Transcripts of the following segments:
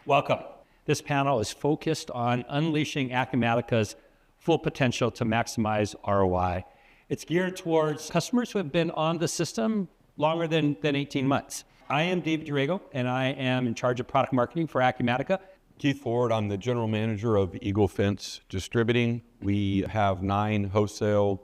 Welcome. This panel is focused on unleashing Acumatica's full potential to maximize ROI. It's geared towards customers who have been on the system longer than 18 months. I am David Durego, and I am in charge of product marketing for Acumatica. Keith Ford, I'm the general manager of Eagle Fence Distributing. We have 9 wholesale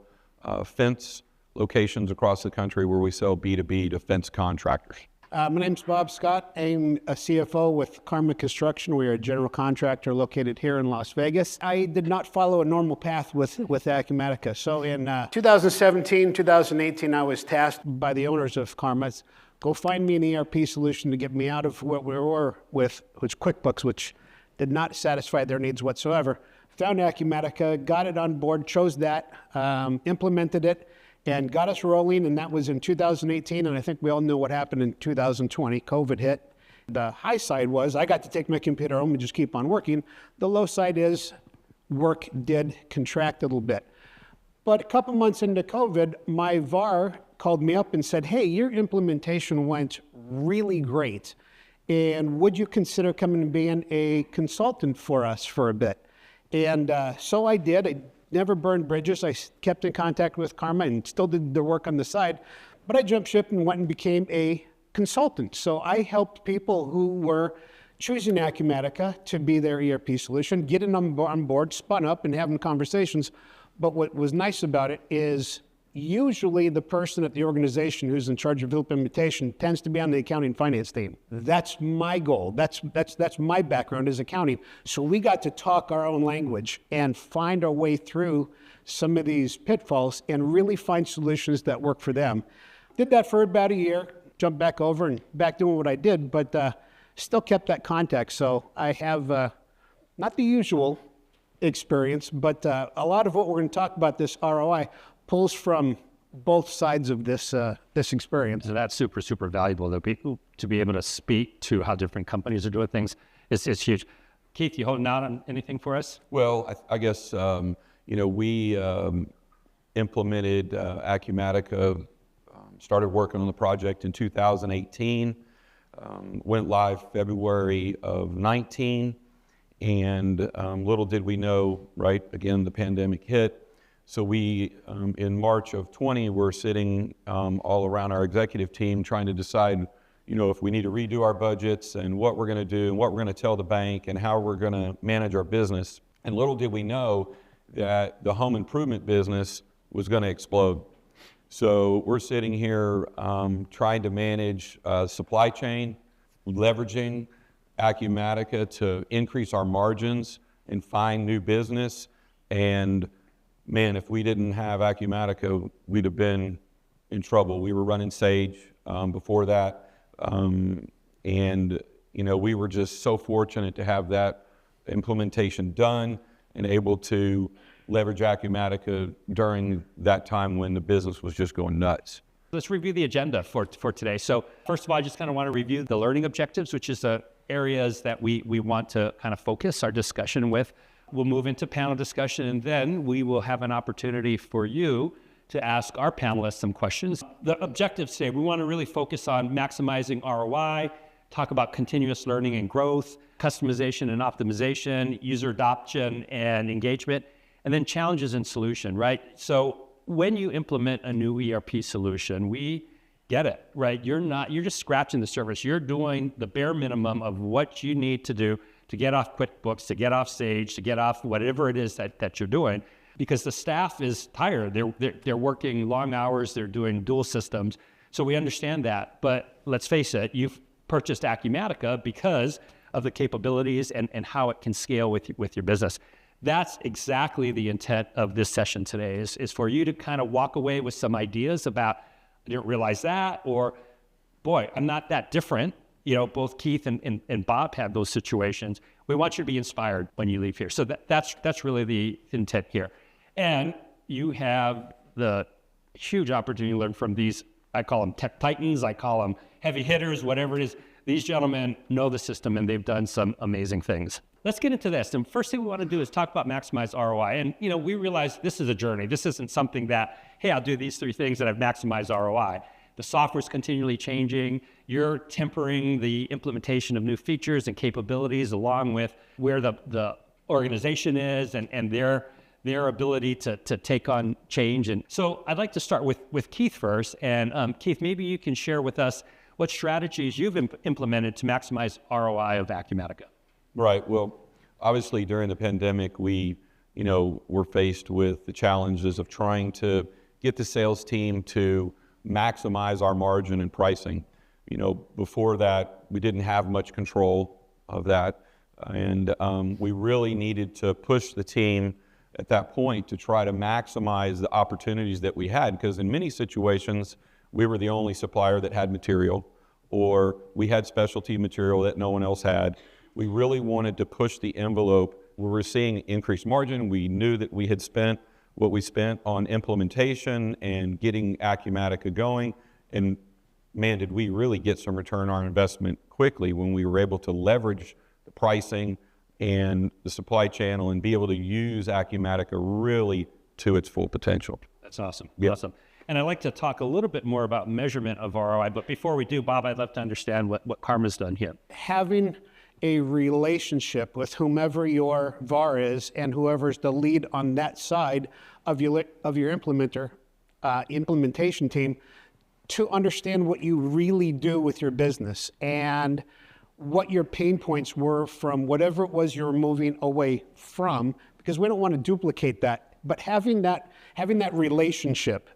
fence locations across the country where we sell B2B to fence contractors. My name's Bob Scott. I'm a CFO with Karma Construction. We are a general contractor located here in Las Vegas. I did not follow a normal path with Acumatica. So in 2017, 2018, I was tasked by the owners of Karma, go find me an ERP solution to get me out of what we were with, which QuickBooks, which did not satisfy their needs whatsoever. Found Acumatica, got it on board, chose that, implemented it, and got us rolling, and that was in 2018, and I think we all knew what happened in 2020. COVID hit. The high side was I got to take my computer home and just keep on working. The low side is work did contract a little bit. But a couple months into COVID, my VAR called me up and said, hey, your implementation went really great, and would you consider coming and being a consultant for us for a bit? And so I did. I never burned bridges. I kept in contact with Karma and still did the work on the side, but I jumped ship and went and became a consultant. So I helped people who were choosing Acumatica to be their ERP solution, getting them on board, spun up and having conversations. But what was nice about it is usually the person at the organization who's in charge of implementation tends to be on the accounting finance team. That's my goal. That's my background is accounting. So we got to talk our own language and find our way through some of these pitfalls and really find solutions that work for them. Did that for about a year, jumped back over and back doing what I did, but still kept that contact. So I have not the usual experience, but a lot of what we're going to talk about, this ROI, pulls from both sides of this experience. So that's super valuable. To be able to speak to how different companies are doing things is huge. Keith, you holding out on anything for us? Well, I guess, we implemented Acumatica, started working on the project in 2018, went live February of 19, and little did we know, right, again, the pandemic hit. So we, in March of 20, we're sitting all around our executive team trying to decide, if we need to redo our budgets and what we're going to do and what we're going to tell the bank and how we're going to manage our business. And little did we know that the home improvement business was going to explode. So we're sitting here trying to manage supply chain, leveraging Acumatica to increase our margins and find new business. And man, if we didn't have Acumatica, we'd have been in trouble. We were running Sage before that. We were just so fortunate to have that implementation done and able to leverage Acumatica during that time when the business was just going nuts. Let's review the agenda for today. So first of all, I just kind of want to review the learning objectives, which is the areas that we want to kind of focus our discussion with. We'll move into panel discussion, and then we will have an opportunity for you to ask our panelists some questions. The objectives today, we want to really focus on maximizing ROI, talk about continuous learning and growth, customization and optimization, user adoption and engagement, and then challenges and solution, right? So when you implement a new ERP solution, we get it, right? You're just scratching the surface. You're doing the bare minimum of what you need to do to get off QuickBooks, to get off Sage, to get off whatever it is that you're doing, because the staff is tired. They're working long hours, they're doing dual systems. So we understand that, but let's face it, you've purchased Acumatica because of the capabilities and how it can scale with your business. That's exactly the intent of this session today, is for you to kind of walk away with some ideas about, I didn't realize that, or boy, I'm not that different. Both Keith and Bob had those situations. We want you to be inspired when you leave here. So that's really the intent here. And you have the huge opportunity to learn from these, I call them tech titans, I call them heavy hitters, whatever it is. These gentlemen know the system and they've done some amazing things. Let's get into this. And first thing we want to do is talk about Maximize ROI. And, we realize this is a journey. This isn't something that, hey, I'll do these 3 things and I've maximized ROI. the software's continually changing. You're tempering the implementation of new features and capabilities along with where the organization is and their ability to take on change. And so I'd like to start with Keith first. And Keith, maybe you can share with us what strategies you've implemented to maximize ROI of Acumatica. Right. Well, obviously during the pandemic, we, were faced with the challenges of trying to get the sales team to maximize our margin and pricing. Before that, we didn't have much control of that. And we really needed to push the team at that point to try to maximize the opportunities that we had, because in many situations, we were the only supplier that had material, or we had specialty material that no one else had. We really wanted to push the envelope. We were seeing increased margin. We knew that we had spent what we spent on implementation and getting Acumatica going. And man, did we really get some return on our investment quickly when we were able to leverage the pricing and the supply channel and be able to use Acumatica really to its full potential. That's awesome. Yep. Awesome. And I'd like to talk a little bit more about measurement of ROI. But before we do, Bob, I'd love to understand what Karma's done here. Having a relationship with whomever your VAR is and whoever's the lead on that side of your implementation team to understand what you really do with your business and what your pain points were from whatever it was you're moving away from, because we don't want to duplicate that. But having that relationship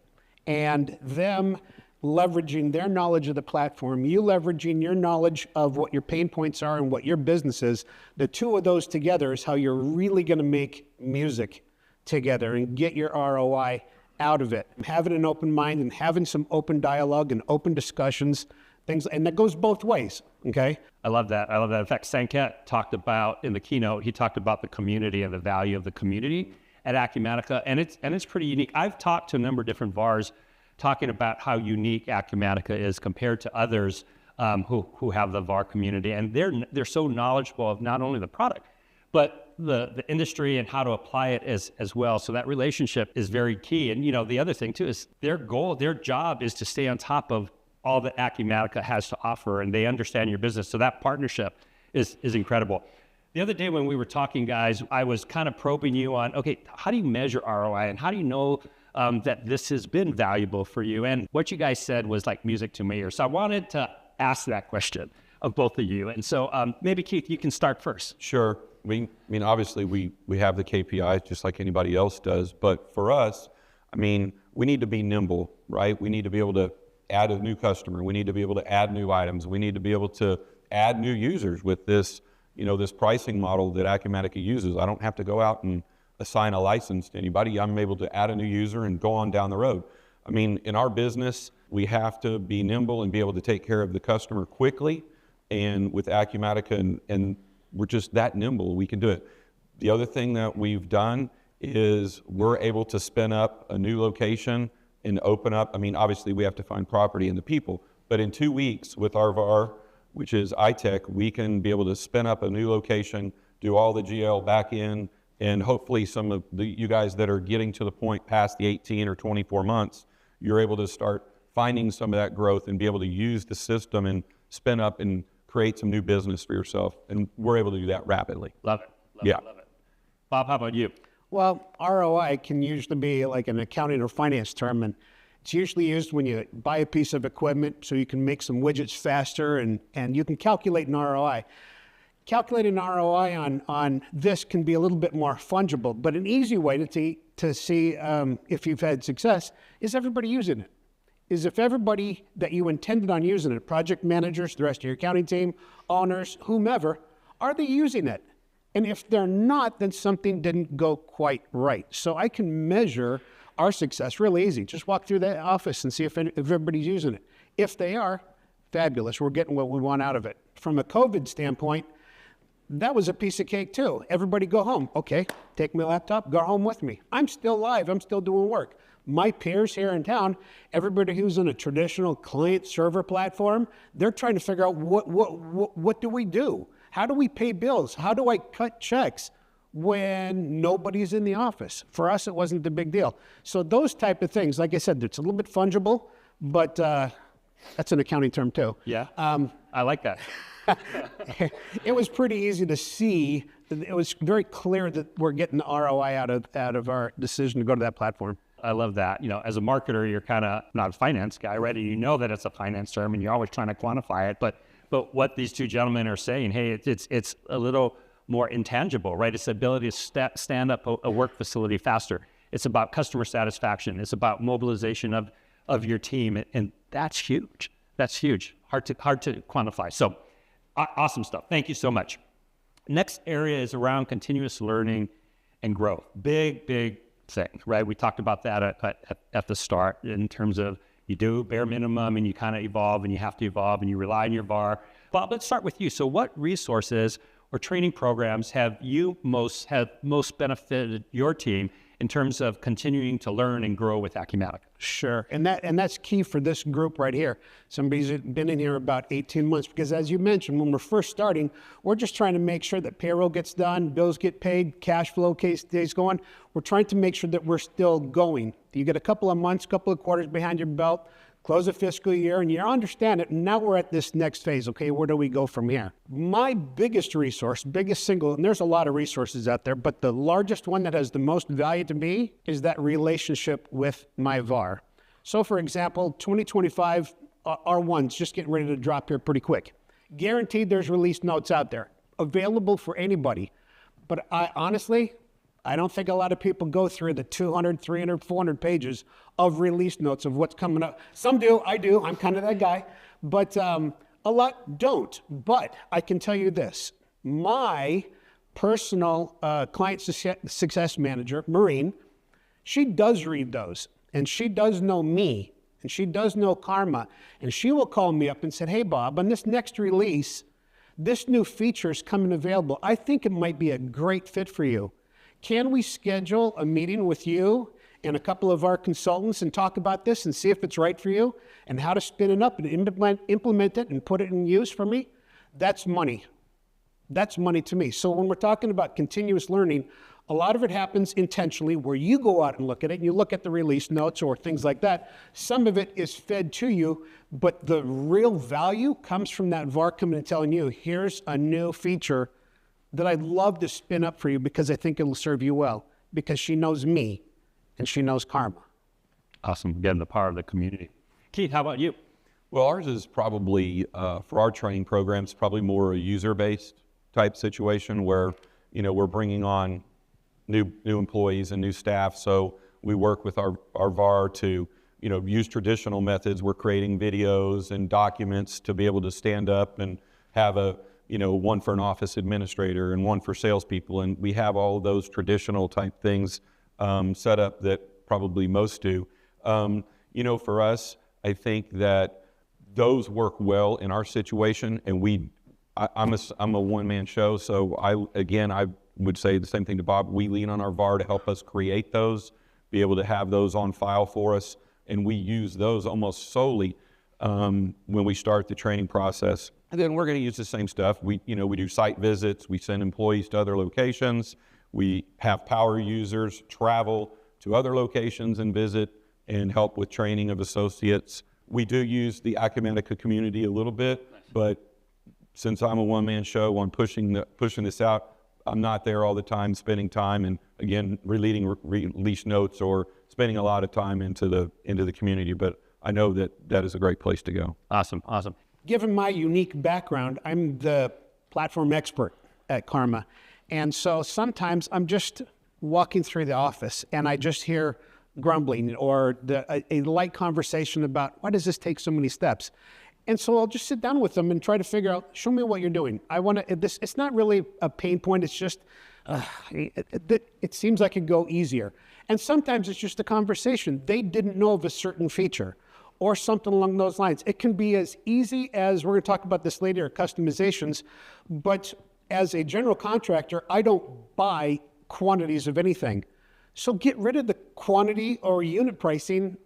and them leveraging their knowledge of the platform, you leveraging your knowledge of what your pain points are and what your business is, the two of those together is how you're really going to make music together and get your ROI out of it. Having an open mind and having some open dialogue and open discussions, things, and that goes both ways, okay? I love that. I love that. In fact, Sanket talked about, in the keynote, he talked about the community and the value of the community at Acumatica, and it's pretty unique. I've talked to a number of different VARs talking about how unique Acumatica is compared to others who have the VAR community, and they're so knowledgeable of not only the product, but the industry and how to apply it as well. So that relationship is very key. And the other thing too is their job is to stay on top of all that Acumatica has to offer, and they understand your business. So that partnership is incredible. The other day when we were talking, guys, I was kind of probing you on, okay, how do you measure ROI and how do you know that this has been valuable for you? And what you guys said was like music to my ears. So I wanted to ask that question of both of you. And so maybe Keith, you can start first. Sure. Obviously we have the KPIs just like anybody else does, but for us, we need to be nimble, right? We need to be able to add a new customer. We need to be able to add new items. We need to be able to add new users with this, this pricing model that Acumatica uses. I don't have to go out and assign a license to anybody. I'm able to add a new user and go on down the road. In our business, we have to be nimble and be able to take care of the customer quickly. And with Acumatica, and we're just that nimble, we can do it. The other thing that we've done is we're able to spin up a new location and open up. Obviously we have to find property and the people, but in 2 weeks with our VAR, which is iTech, we can be able to spin up a new location, do all the GL back in, and hopefully some of you guys that are getting to the point past the 18 or 24 months, you're able to start finding some of that growth and be able to use the system and spin up and create some new business for yourself. And we're able to do that rapidly. Love it. Love it. Bob, how about you? Well, ROI can usually be like an accounting or finance term, and it's usually used when you buy a piece of equipment so you can make some widgets faster and you can calculate an ROI. Calculating ROI on this can be a little bit more fungible, but an easy way to see if you've had success is everybody using it. Is if everybody that you intended on using it, project managers, the rest of your accounting team, owners, whomever, are they using it? And if they're not, then something didn't go quite right. So I can measure our success really easy. Just walk through the office and see if everybody's using it. If they are, fabulous. We're getting what we want out of it. From a COVID standpoint, that was a piece of cake too. Everybody go home. Okay, take my laptop, go home with me. I'm still live, I'm still doing work. My peers here in town, everybody who's on a traditional client server platform, they're trying to figure out what do we do? How do we pay bills? How do I cut checks when nobody's in the office? For us, it wasn't the big deal. So those type of things, like I said, it's a little bit fungible, but That's an accounting term too. Yeah, I like that. It was pretty easy to see. It was very clear that we're getting the ROI out of our decision to go to that platform. I love that. You know, as a marketer, you're kind of not a finance guy, right? And you know that it's a finance term, and you're always trying to quantify it. But what these two gentlemen are saying, hey, it's a little more intangible, right? It's the ability to stand up a work facility faster. It's about customer satisfaction. It's about mobilization of your team, and that's huge. That's huge. Hard to quantify. So awesome stuff. Thank you so much. Next area is around continuous learning and growth. Big thing, right? We talked about that at the start in terms of you do bare minimum and you kind of evolve and you have to evolve and you rely on your VAR. Bob, let's start with you. So what resources or training programs have most benefited your team in terms of continuing to learn and grow with Acumatica? Sure, and that's key for this group right here. Somebody's been in here about 18 months, because as you mentioned, when we're first starting, we're just trying to make sure that payroll gets done, bills get paid, cash flow stays going. We're trying to make sure that we're still going. You get a couple of months, couple of quarters behind your belt, close a fiscal year, and you understand it. And now we're at this next phase. Okay, where do we go from here? My biggest resource, biggest single, and there's a lot of resources out there, but the largest one that has the most value to me is that relationship with my VAR. So for example, 2025 R1's just getting ready to drop here pretty quick. Guaranteed there's release notes out there, available for anybody. But honestly, I don't think a lot of people go through the 200, 300, 400 pages of release notes of what's coming up. Some do, I do, I'm kind of that guy, but a lot don't. But I can tell you this, my personal client success manager, Maureen, she does read those, and she does know me, and she does know Karma, and she will call me up and say, hey, Bob, on this next release, this new feature is coming available. I think it might be a great fit for you. Can we schedule a meeting with you and a couple of our consultants and talk about this and see if it's right for you and how to spin it up and implement it and put it in use for me? That's money. That's money to me. So when we're talking about continuous learning, a lot of it happens intentionally where you go out and look at it and you look at the release notes or things like that. Some of it is fed to you, but the real value comes from that VAR coming and telling you, here's a new feature that I'd love to spin up for you because I think it'll serve you well, because she knows me and she knows Karma. Awesome. Again, the power of the community. Keith, how about you? Well, ours is probably, for our training programs, probably more a user-based type situation where, we're bringing on new employees and new staff. So we work with our VAR to, use traditional methods. We're creating videos and documents to be able to stand up and have one for an office administrator and one for salespeople. And we have all of those traditional type things set up that probably most do. For us, I think that those work well in our situation, and I'm a one-man show, so I would say the same thing to Bob. We lean on our VAR to help us create those, be able to have those on file for us, and we use those almost solely when we start the training process. And then we're going to use the same stuff. We do site visits, we send employees to other locations, we have power users travel to other locations and visit and help with training of associates. We do use the Acumatica community a little bit, but since I'm a one-man show on pushing this out, I'm not there all the time, spending time and again release notes or spending a lot of time into the community. But I know that is a great place to go. Awesome. Given my unique background, I'm the platform expert at Karma. And so sometimes I'm just walking through the office and I just hear grumbling or a light conversation about why does this take so many steps? And so I'll just sit down with them and try to figure out, show me what you're doing. It's not really a pain point. It's just, it seems like it could go easier. And sometimes it's just a conversation. They didn't know of a certain feature or something along those lines. It can be as easy as, we're going to talk about this later, customizations, but as a general contractor, I don't buy quantities of anything. So get rid of the quantity or unit pricing,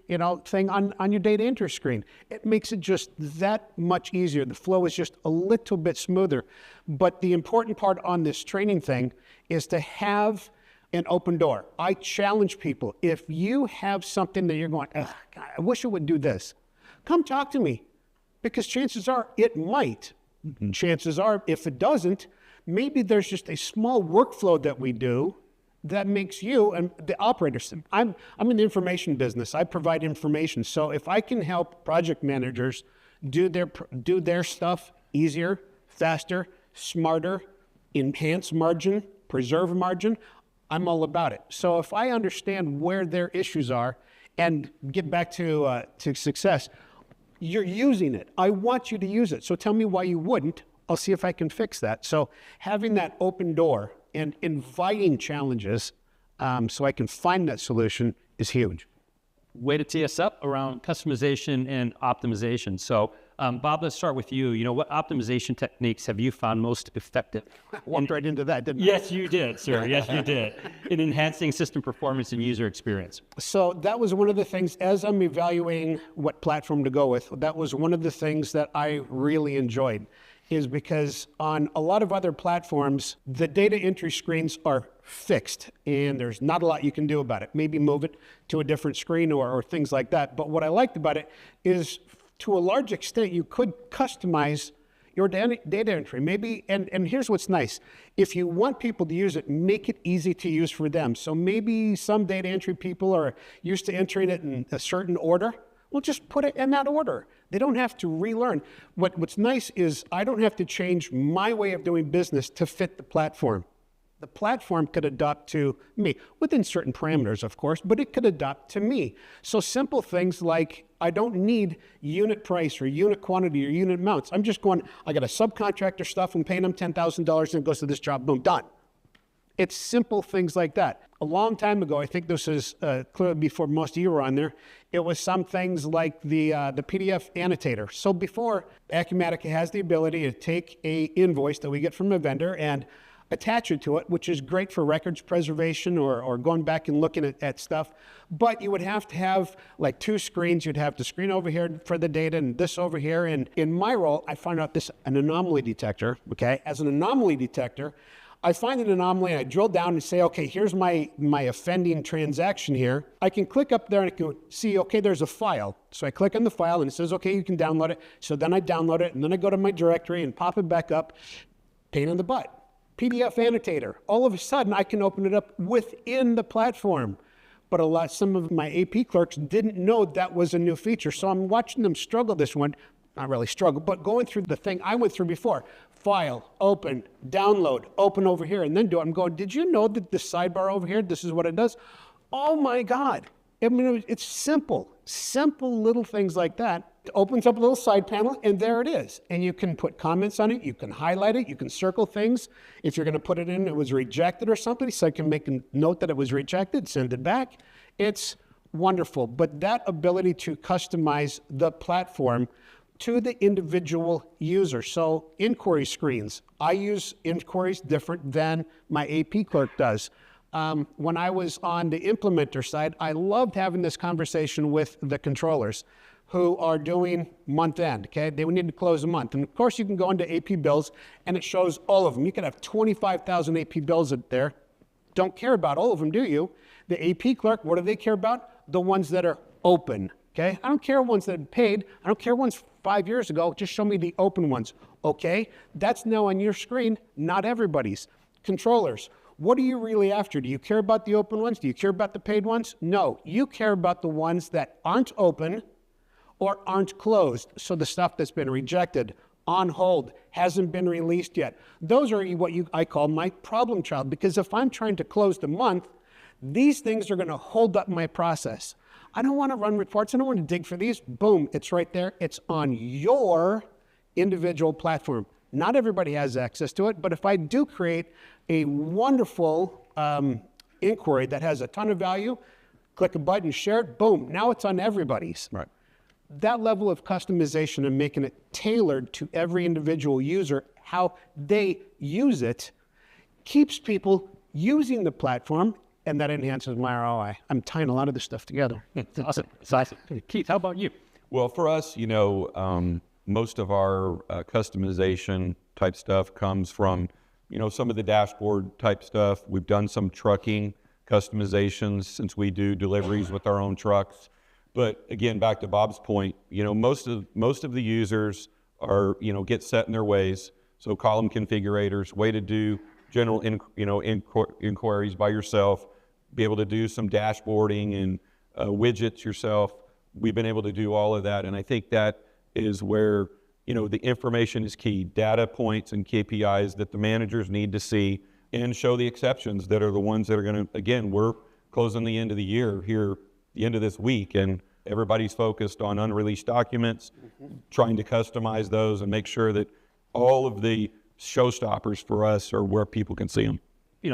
thing on your data entry screen. It makes it just that much easier. The flow is just a little bit smoother. But the important part on this training thing is to have an open door. I challenge people. If you have something that you're going, God, I wish it would do this, come talk to me. Because chances are it might. Chances are if it doesn't, maybe there's just a small workflow that we do that makes you and the operators. I'm in the information business. I provide information. So if I can help project managers do their stuff easier, faster, smarter, enhance margin, preserve margin, I'm all about it. So if I understand where their issues are and get back to success, you're using it. I want you to use it. So tell me why you wouldn't. I'll see if I can fix that. So having that open door and inviting challenges so I can find that solution is huge. Way to tee us up around customization and optimization. So Bob, let's start with you. You know, what optimization techniques have you found most effective? I walked right into that, didn't I? Yes, you did, sir. Yes, you did. In enhancing system performance and user experience. So that was one of the things, as I'm evaluating what platform to go with, that was one of the things that I really enjoyed, is because on a lot of other platforms, the data entry screens are fixed and there's not a lot you can do about it. Maybe move it to a different screen or things like that. But what I liked about it is, to a large extent, you could customize your data entry. Maybe, and here's what's nice. If you want people to use it, make it easy to use for them. So maybe some data entry people are used to entering it in a certain order. Well, just put it in that order. They don't have to relearn. What's nice is I don't have to change my way of doing business to fit the platform. The platform could adapt to me, within certain parameters, of course, but it could adapt to me. So simple things like, I don't need unit price or unit quantity or unit amounts. I'm just going, I got a subcontractor stuff, I'm paying them $10,000 and it goes to this job, boom, done. It's simple things like that. A long time ago, I think this is clearly before most of you were on there, it was some things like the PDF annotator. So before, Acumatica has the ability to take a invoice that we get from a vendor and attach it to it, which is great for records preservation or going back and looking at stuff. But you would have to have like two screens. You'd have the screen over here for the data and this over here. And in my role, I found out an anomaly detector, okay? As an anomaly detector, I find an anomaly and I drill down and say, okay, here's my offending transaction here. I can click up there and I can see, okay, there's a file. So I click on the file and it says, okay, you can download it. So then I download it and then I go to my directory and pop it back up. Pain in the butt. PDF annotator. All of a sudden, I can open it up within the platform. But some of my AP clerks didn't know that was a new feature. So I'm watching them struggle this one. Not really struggle, but going through the thing I went through before. File, open, download, open over here, and then do it. I'm going, did you know that the sidebar over here, this is what it does? Oh my God. I mean, it's simple little things like that. It opens up a little side panel and there it is. And you can put comments on it. You can highlight it. You can circle things. If you're going to put it in, it was rejected or something. So I can make a note that it was rejected, send it back. It's wonderful. But that ability to customize the platform to the individual user. So inquiry screens, I use inquiries different than my AP clerk does. When I was on the implementer side, I loved having this conversation with the controllers who are doing month end, okay? They would need to close a month. And of course you can go into AP bills and it shows all of them. You could have 25,000 AP bills up there. Don't care about all of them, do you? The AP clerk, what do they care about? The ones that are open, okay? I don't care ones that are paid. I don't care ones 5 years ago. Just show me the open ones, okay? That's now on your screen, not everybody's. Controllers. What are you really after? Do you care about the open ones? Do you care about the paid ones? No, you care about the ones that aren't open or aren't closed. So the stuff that's been rejected, on hold, hasn't been released yet. Those are what I call my problem child, because if I'm trying to close the month, these things are going to hold up my process. I don't want to run reports. I don't want to dig for these. Boom, it's right there. It's on your individual platform. Not everybody has access to it, but if I do create a wonderful inquiry that has a ton of value, click a button, share it, boom, now it's on everybody's. Right. That level of customization and making it tailored to every individual user, how they use it, keeps people using the platform, and that enhances my ROI. I'm tying a lot of this stuff together. It's awesome. It's awesome. Keith, how about you? Well, for us, most of our customization type stuff comes from, some of the dashboard type stuff. We've done some trucking customizations since we do deliveries with our own trucks. But again, back to Bob's point, most of the users are, get set in their ways. So column configurators, way to do general, inquiries by yourself, be able to do some dashboarding and widgets yourself. We've been able to do all of that. And I think that is where, the information is key. Data points and KPIs that the managers need to see, and show the exceptions that are the ones that are going to, again, we're closing the end of the year here, the end of this week, and everybody's focused on unreleased documents, trying to customize those and make sure that all of the showstoppers for us are where people can see them.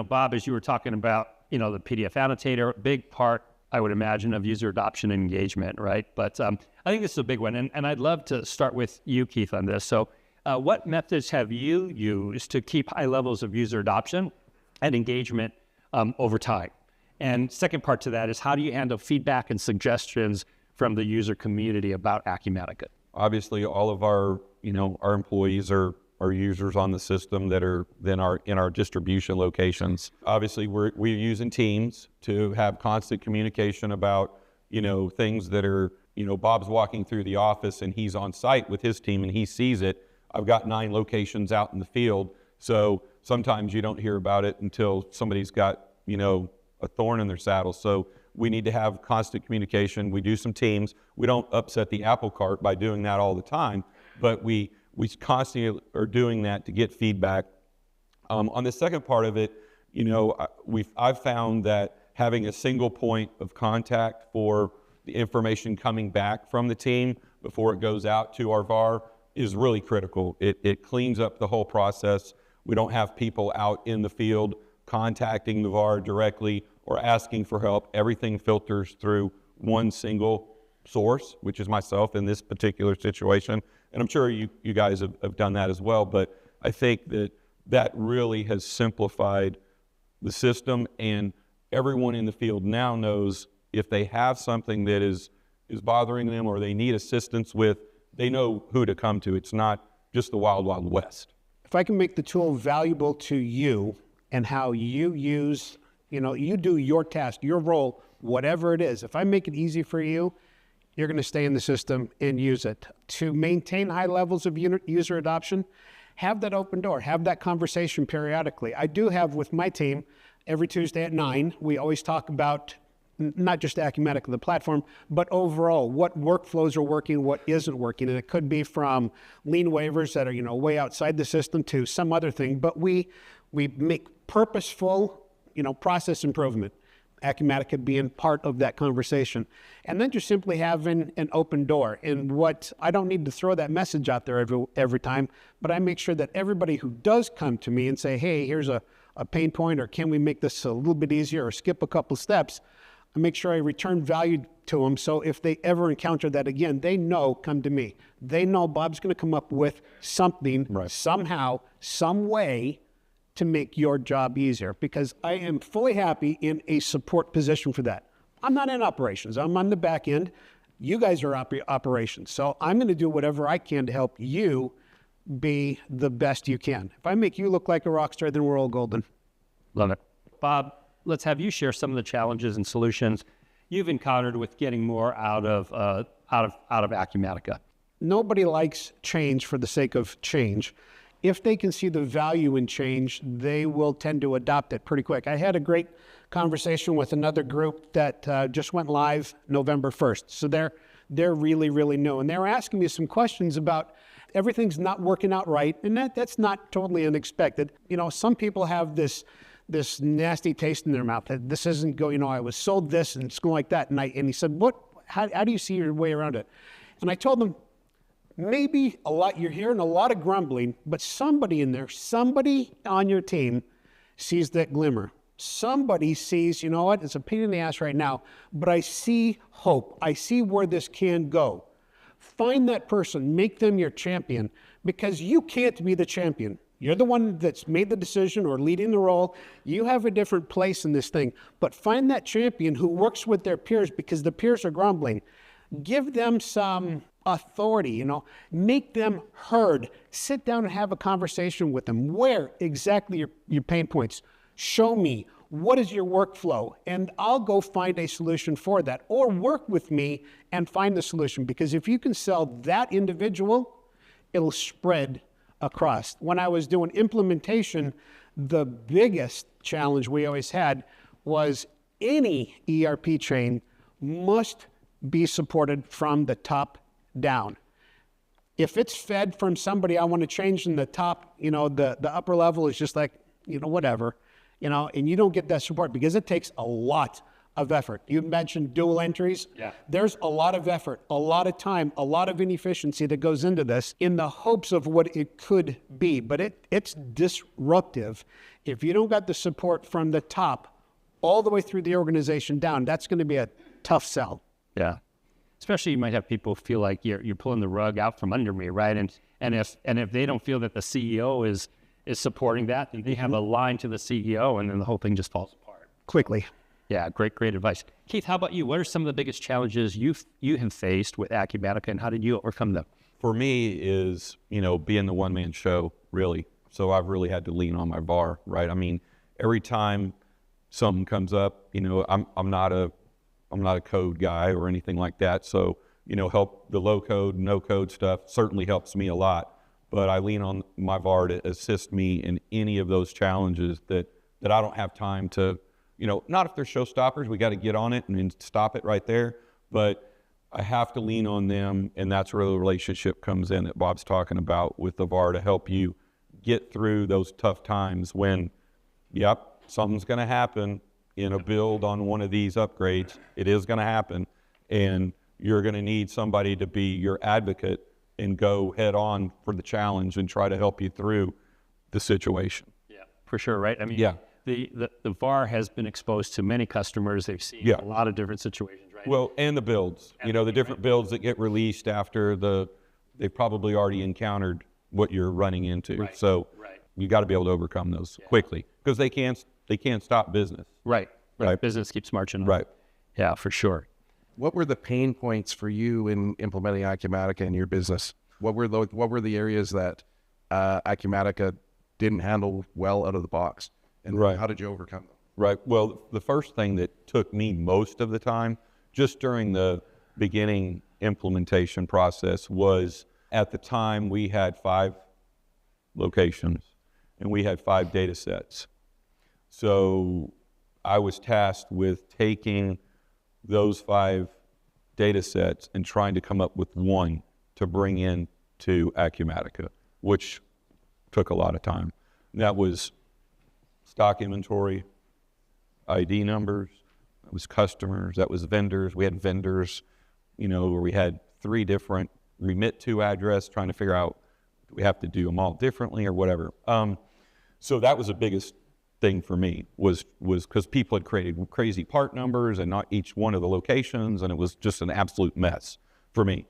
Bob, as you were talking about, the PDF annotator, big part, I would imagine, of user adoption and engagement, right? But I think this is a big one. And I'd love to start with you, Keith, on this. So what methods have you used to keep high levels of user adoption and engagement over time? And second part to that is, how do you handle feedback and suggestions from the user community about Acumatica? Obviously, all of our employees are users on the system that are in our distribution locations. Obviously, we're using Teams to have constant communication about things that are Bob's walking through the office and he's on site with his team and he sees it. I've got 9 locations out in the field, so sometimes you don't hear about it until somebody's got a thorn in their saddle. So we need to have constant communication. We do some Teams. We don't upset the apple cart by doing that all the time, but we constantly are doing that to get feedback. On the second part of it, I've found that having a single point of contact for the information coming back from the team before it goes out to our VAR is really critical. It cleans up the whole process. We don't have people out in the field contacting the VAR directly or asking for help. Everything filters through one single source, which is myself in this particular situation. And I'm sure you guys have done that as well. But I think that really has simplified the system, and everyone in the field now knows if they have something that is bothering them or they need assistance with, they know who to come to. It's not just the wild, wild west. If I can make the tool valuable to you and how you use, you do your task, your role, whatever it is, if I make it easy for you, you're going to stay in the system and use it. To maintain high levels of user adoption, have that open door, have that conversation periodically. I do have with my team every Tuesday at 9, we always talk about not just Acumatica, the platform, but overall, what workflows are working, what isn't working. And it could be from lien waivers that are, way outside the system to some other thing, but we make purposeful, process improvement. Acumatica being part of that conversation. And then just simply having an open door. And I don't need to throw that message out there every time, but I make sure that everybody who does come to me and say, hey, here's a pain point, or can we make this a little bit easier or skip a couple steps, I make sure I return value to them. So if they ever encounter that again, they know, come to me. They know Bob's going to come up with something, right, somehow, some way to make your job easier, because I am fully happy in a support position for that. I'm not in operations. I'm on the back end. You guys are operations. So I'm going to do whatever I can to help you be the best you can. If I make you look like a rock star, then we're all golden. Love it. Bob, let's have you share some of the challenges and solutions you've encountered with getting more out of Acumatica. Nobody likes change for the sake of change. If they can see the value in change, they will tend to adopt it pretty quick. I had a great conversation with another group that just went live November 1st. So they're really, really new. And they were asking me some questions about everything's not working out right. And that's not totally unexpected. Some people have this nasty taste in their mouth that this isn't going, I was sold this and school like that. And he said, how do you see your way around it? And I told them, maybe you're hearing a lot of grumbling, but somebody in there, somebody on your team sees that glimmer. Somebody sees, it's a pain in the ass right now, but I see hope. I see where this can go. Find that person, make them your champion, because you can't be the champion. You're the one that's made the decision or leading the role. You have a different place in this thing, but find that champion who works with their peers because the peers are grumbling. Give them some authority, make them heard. Sit down and have a conversation with them. Where exactly your pain points? Show me what is your workflow? And I'll go find a solution for that, or work with me and find the solution. Because if you can sell that individual, it'll spread across. When I was doing implementation, the biggest challenge we always had was any ERP chain must be supported from the top down. If it's fed from somebody I want to change in the top, the upper level is just like, whatever, and you don't get that support because it takes a lot of effort. You mentioned dual entries. Yeah. There's a lot of effort, a lot of time, a lot of inefficiency that goes into this in the hopes of what it could be. But it's disruptive. If you don't got the support from the top all the way through the organization down, that's going to be a tough sell. Yeah. Especially you might have people feel like you're pulling the rug out from under me, right? And if they don't feel that the CEO is supporting that, then they have a line to the CEO, and then the whole thing just falls apart Quickly. Yeah, great advice. Keith, how about you? What are some of the biggest challenges you have faced with Acumatica, and how did you overcome them? For me is, being the one-man show, really. So I've really had to lean on my VAR, right? I mean, every time something comes up, I'm not a code guy or anything like that. So, help the low code, no code stuff certainly helps me a lot. But I lean on my VAR to assist me in any of those challenges that I don't have time to, not if they're showstoppers, we got to get on it and stop it right there. But I have to lean on them, and that's where the relationship comes in that Bob's talking about with the VAR to help you get through those tough times when, something's going to happen in a build on one of these upgrades. It is going to happen, and you're going to need somebody to be your advocate and go head on for the challenge and try to help you through the situation. Yeah, for sure, right? I mean, yeah. The VAR has been exposed to many customers. They've seen a lot of different situations, right? Well, and the builds, the different builds that get released after they've probably already encountered what you're running into. Right. So you got to be able to overcome those quickly because they can't stop business. Right. Business keeps marching on. Right. Yeah, for sure. What were the pain points for you in implementing Acumatica in your business? What were the areas that Acumatica didn't handle well out of the box? And how did you overcome them? Right. Well, the first thing that took me most of the time, just during the beginning implementation process, was at the time we had 5 locations and we had 5 data sets. So I was tasked with taking those 5 data sets and trying to come up with one to bring in to Acumatica, which took a lot of time. And that was stock inventory, ID numbers, that was customers, that was vendors. We had vendors, where we had 3 different remit to address, trying to figure out, do we have to do them all differently or whatever. So that was the biggest thing for me was because people had created crazy part numbers and not each one of the locations, and it was just an absolute mess for me.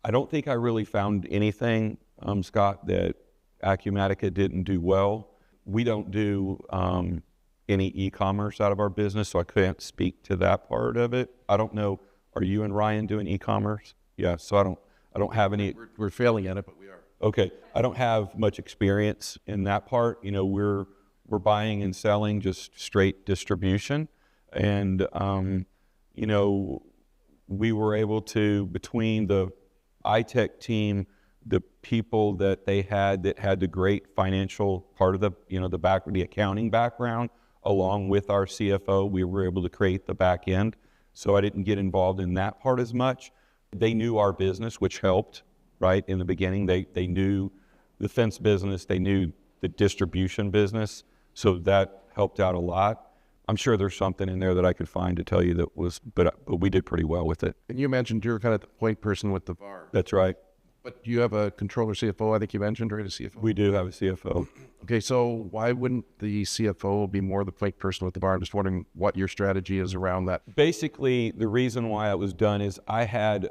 I don't think I really found anything, Scott, that Acumatica didn't do well. We don't do any e-commerce out of our business, so I can't speak to that part of it. I don't know. Are you and Ryan doing e-commerce? Yeah. So I don't have any. We're failing at it, but we are. Okay. I don't have much experience in that part. We're buying and selling just straight distribution, and we were able to, between the iTech team, the people that they had that had the great financial part of the accounting background, along with our CFO, we were able to create the back end. So I didn't get involved in that part as much. They knew our business, which helped, right? In the beginning, they knew the fence business, they knew the distribution business. So that helped out a lot. I'm sure there's something in there that I could find to tell you that was, but we did pretty well with it. And you mentioned you're kind of the point person with the VAR. That's right. But you have a controller CFO, I think you mentioned, right? A CFO? We do have a CFO. Okay, so why wouldn't the CFO be more the point person with the VAR? I'm just wondering what your strategy is around that. Basically, the reason why it was done is I had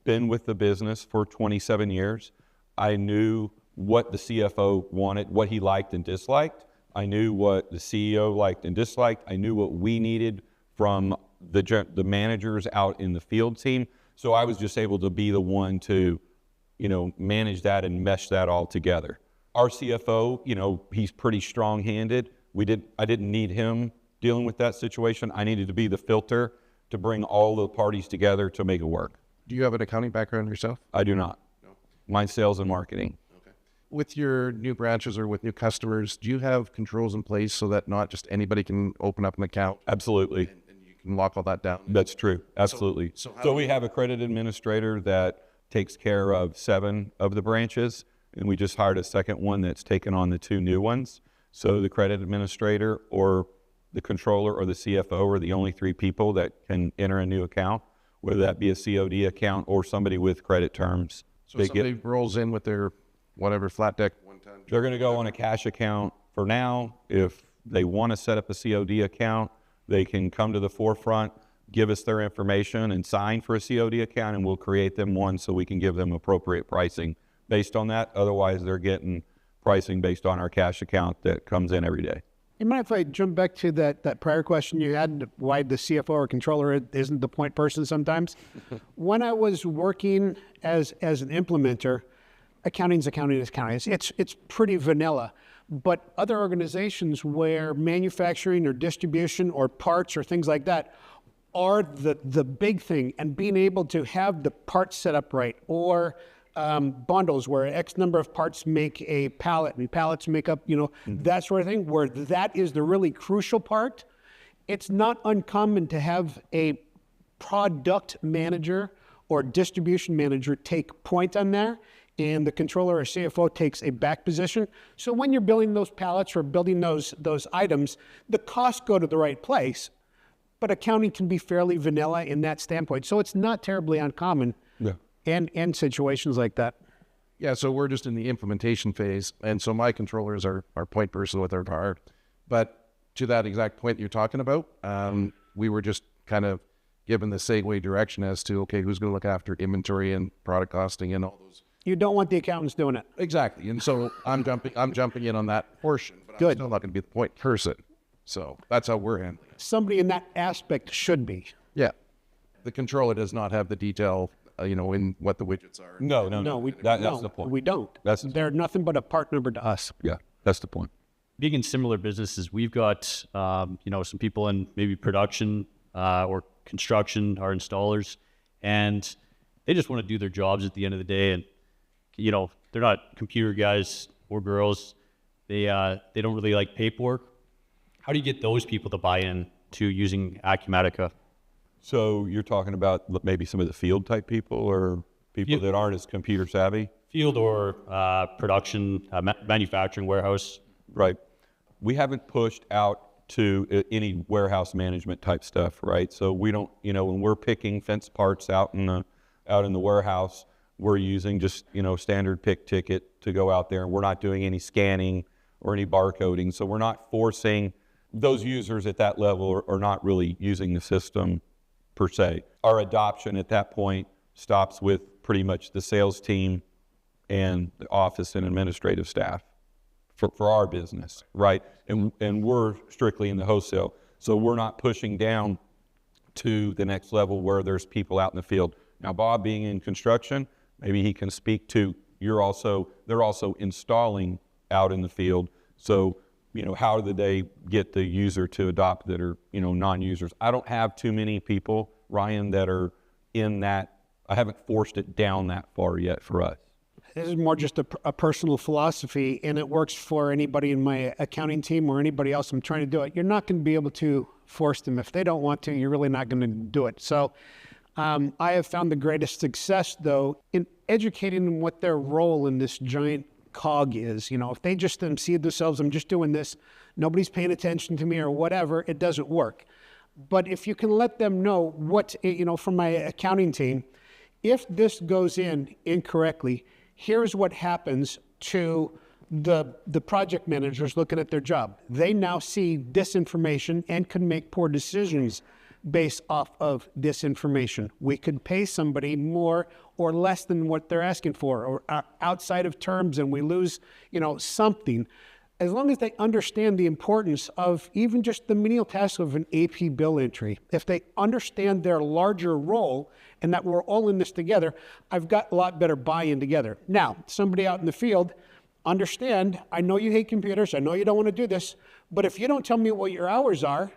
been with the business for 27 years. I knew what the CFO wanted, what he liked and disliked. I knew what the CEO liked and disliked. I knew what we needed from the managers out in the field team. So I was just able to be the one to, manage that and mesh that all together. Our CFO, he's pretty strong-handed. I didn't need him dealing with that situation. I needed to be the filter to bring all the parties together to make it work. Do you have an accounting background yourself? I do not. No. Mine's sales and marketing. With your new branches or with new customers, do you have controls in place so that not just anybody can open up an account? Absolutely. And you can lock all that down? That's true. Absolutely. So we have a credit administrator that takes care of 7 of the branches, and we just hired a second one that's taken on the 2 new ones. So the credit administrator or the controller or the CFO are the only 3 people that can enter a new account, whether that be a COD account or somebody with credit terms. So somebody rolls in with their whatever flat deck one time. They're going to go on a cash account for now. If they want to set up a COD account, they can come to the forefront, give us their information and sign for a COD account, and we'll create them one so we can give them appropriate pricing based on that. Otherwise, they're getting pricing based on our cash account that comes in every day. You mind if I jump back to that prior question you had, why the CFO or controller isn't the point person sometimes? When I was working as an implementer, accounting's accounting is accounting. It's pretty vanilla. But other organizations where manufacturing or distribution or parts or things like that are the big thing, and being able to have the parts set up right, or bundles where X number of parts make a pallet and pallets make up, that sort of thing, where that is the really crucial part. It's not uncommon to have a product manager or distribution manager take point on there, and the controller or CFO takes a back position. So when you're building those pallets or building those items, the costs go to the right place, but accounting can be fairly vanilla in that standpoint. So it's not terribly uncommon. Yeah. And situations like that. Yeah, so we're just in the implementation phase, and so my controller is our point person with our part. But to that exact point you're talking about, we were just kind of given the segue direction as to, okay, who's going to look after inventory and product costing and all those. You don't want the accountants doing it. Exactly, and so I'm jumping in on that portion, but I'm still not going to be the point person. So that's how we're handling it. Somebody in that aspect should be. Yeah, the controller does not have the detail, in what the widgets are. No, that's the point. We don't. They're nothing but a part number to us. Yeah, that's the point. Being in similar businesses, we've got, some people in maybe production or construction, our installers, and they just want to do their jobs at the end of the day. And, they're not computer guys or girls. They don't really like paperwork. How do you get those people to buy in to using Acumatica? So you're talking about maybe some of the field type people or people that aren't as computer savvy? Field or production, manufacturing, warehouse. Right. We haven't pushed out to any warehouse management type stuff, right? So we don't, when we're picking fence parts out in the warehouse, we're using just, standard pick ticket to go out there, and we're not doing any scanning or any barcoding. So we're not forcing those users at that level are not really using the system per se. Our adoption at that point stops with pretty much the sales team and the office and administrative staff for our business, right? And we're strictly in the wholesale. So we're not pushing down to the next level where there's people out in the field. Now, Bob being in construction, maybe he can speak to, they're also installing out in the field. So, how do they get the user to adopt that are, non-users? I don't have too many people, Ryan, that are in that. I haven't forced it down that far yet for us. This is more just a personal philosophy, and it works for anybody in my accounting team or anybody else I'm trying to do it. You're not going to be able to force them. If they don't want to, you're really not going to do it. So I have found the greatest success, though, in educating them what their role in this giant cog is. If they just see themselves, I'm just doing this, nobody's paying attention to me or whatever, it doesn't work. But if you can let them know what, from my accounting team, if this goes in incorrectly, here's what happens to the project managers looking at their job. They now see disinformation and can make poor decisions based off of disinformation. We could pay somebody more or less than what they're asking for, or outside of terms, and we lose, something. As long as they understand the importance of even just the menial task of an AP bill entry, if they understand their larger role and that we're all in this together, I've got a lot better buy-in together. Now, somebody out in the field, understand, I know you hate computers, I know you don't want to do this, but if you don't tell me what your hours are,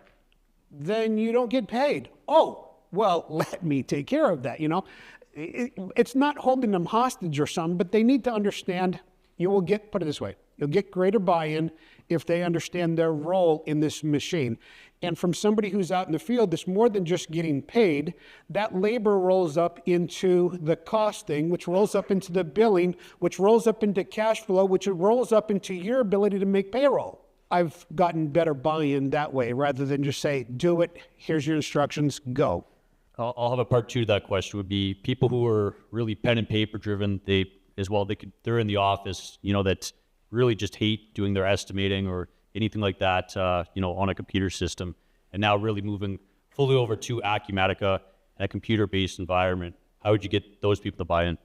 then you don't get paid. Oh, well, let me take care of that, you know. It's not holding them hostage or something, but they need to understand. You will get, put it this way, you'll get greater buy-in if they understand their role in this machine. And from somebody who's out in the field, it's more than just getting paid. That labor rolls up into the costing, which rolls up into the billing, which rolls up into cash flow, which rolls up into your ability to make payroll. I've gotten better buy-in that way rather than just say, do it, here's your instructions, go. I'll have a part two to that question. Would be people who are really pen and paper driven. They're in the office, you know, that really just hate doing their estimating or anything like that, you know, on a computer system, and now really moving fully over to Acumatica and a computer-based environment. How would you get those people to buy in?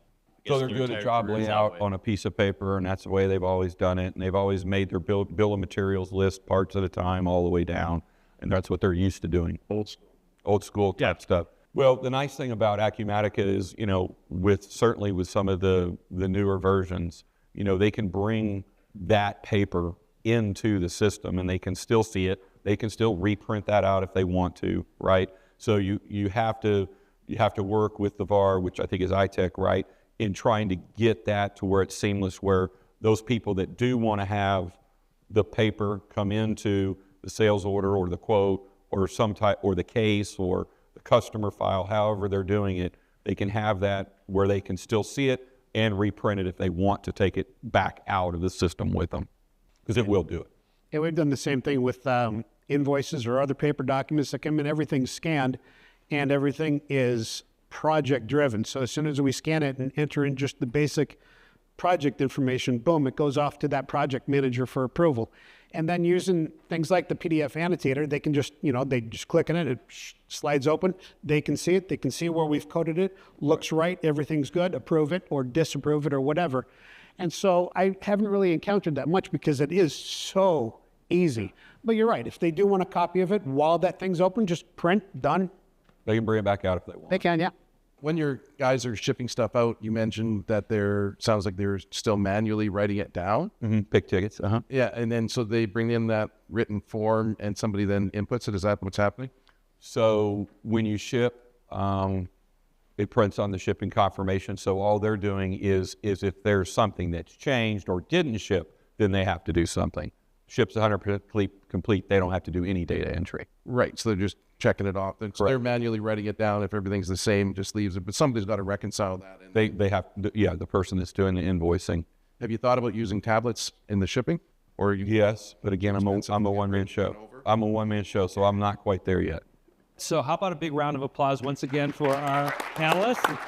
So they're good at job layout on a piece of paper, and that's the way they've always done it. And they've always made their bill of materials list parts at a time all the way down, and that's what they're used to doing. Old school type stuff. Well, the nice thing about Acumatica is, you know, certainly with some of the newer versions, you know, they can bring that paper into the system and they can still see it. They can still reprint that out if they want to, right? So you have to work with the VAR, which I think is iTech, right, in trying to get that to where it's seamless, where those people that do want to have the paper come into the sales order or the quote or some type, or the case or the customer file, however they're doing it, they can have that where they can still see it and reprint it if they want to take it back out of the system with them, because it will do it. Yeah, we've done the same thing with invoices or other paper documents that come in. Everything's scanned and everything is project driven. So as soon as we scan it and enter in just the basic project information, boom, it goes off to that project manager for approval. And then using things like the PDF annotator, they can just, you know, they just click on it, it slides open, they can see it, they can see where we've coded it, looks right, everything's good, approve it or disapprove it or whatever. And so I haven't really encountered that much because it is so easy. But you're right, if they do want a copy of it while that thing's open, just print, done. They can bring it back out if they want. They can, yeah. When your guys are shipping stuff out, you mentioned that sounds like they're still manually writing it down. Mm-hmm. Pick tickets. Yeah, and then so they bring in that written form and somebody then inputs it. Is that what's happening? So when you ship, it prints on the shipping confirmation. So all they're doing is if there's something that's changed or didn't ship, then they have to do something. Ship's 100% complete, they don't have to do any data entry. Right, so they're just checking it off. So they're manually writing it down. If everything's the same, just leaves it. But somebody's got to reconcile that. They have, the person that's doing the invoicing. Have you thought about using tablets in the shipping? Or Yes, but again, I'm a one-man show. I'm a one-man show, so I'm not quite there yet. So how about a big round of applause once again for our panelists?